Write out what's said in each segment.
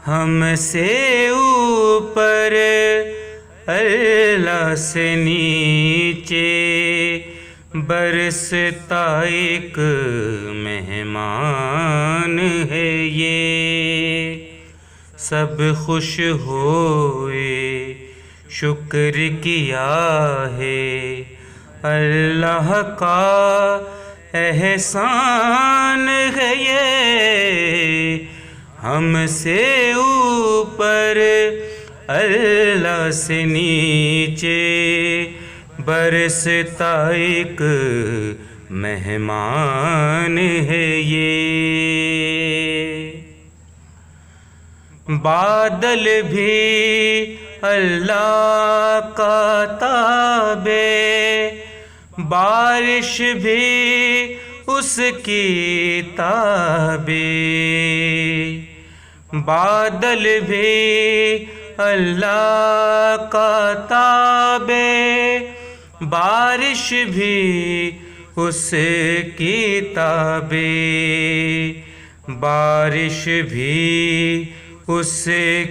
ہم سے اوپر اللہ سے نیچے برستا ایک مہمان ہے یہ، سب خوش ہوئے شکر کیا ہے اللہ کا احسان ہے یہ، ہم سے اوپر اللہ سے نیچے برستا ایک مہمان ہے یہ۔ بادل بھی اللہ کا تابع، بارش بھی اس کی تابع، بادل بھی اللہ کا تابع، بارش بھی اس کی تابع، بارش بھی اس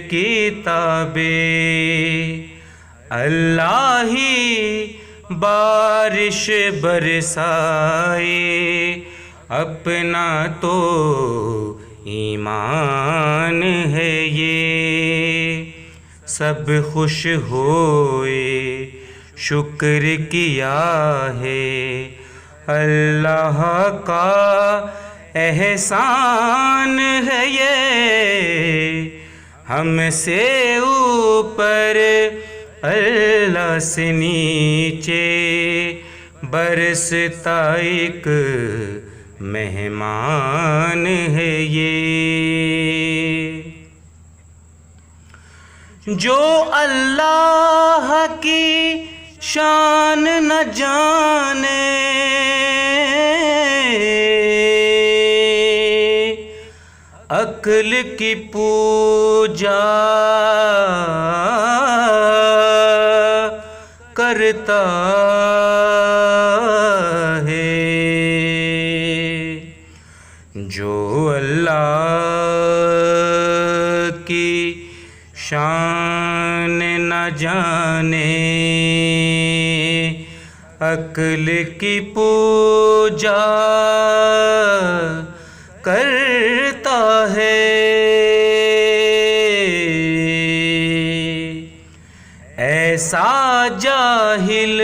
کی تابع، اللہ ہی بارش برسائے، اپنا تو ایمان ہے یہ، سب خوش ہوئے شکر کیا ہے اللہ کا احسان ہے یہ، ہم سے اوپر اللہ سے نیچے برستا ایک مہمان ہے یہ۔ جو اللہ کی شان نہ جانے عقل کی پوجا کرتا ہے، جو اللہ کی شان نہ جانے عقل کی پوجا کرتا ہے، ایسا جاہل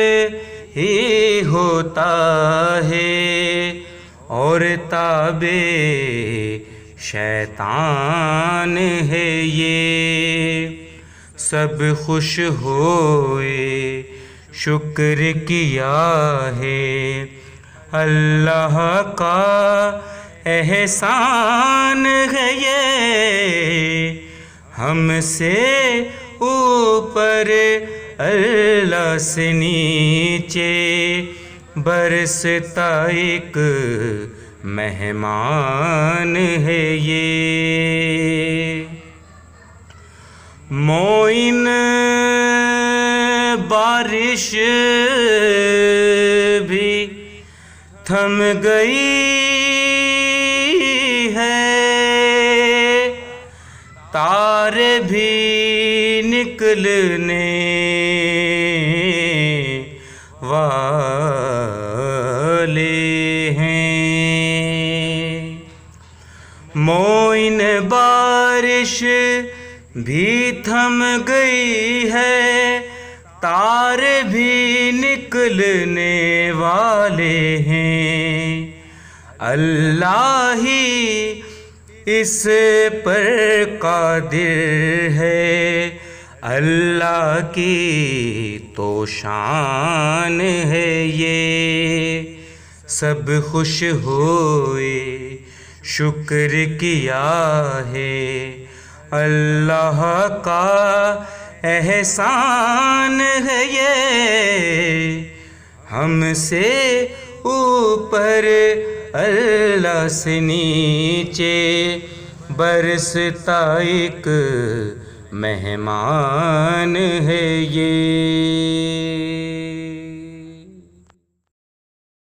ہی ہوتا ہے اور تابع شیطان ہے یہ، سب خوش ہوئے شکر کیا ہے اللہ کا احسان ہے یہ، ہم سے اوپر اللہ سے نیچے برستا ایک مہمان ہے یہ۔ معین بارش بھی تھم گئی ہے، تارے بھی نکلنے والے ہیں، معین بارش بھی تھم گئی ہے، تارے بھی نکلنے والے ہیں، اللہ ہی اس پر قادر ہے، اللہ کی تو شان ہے یہ، سب خوش ہوئے شکر کیا ہے اللہ کا احسان ہے یہ، ہم سے اوپر اللہ سے نیچے برستا ایک مہمان ہے یہ۔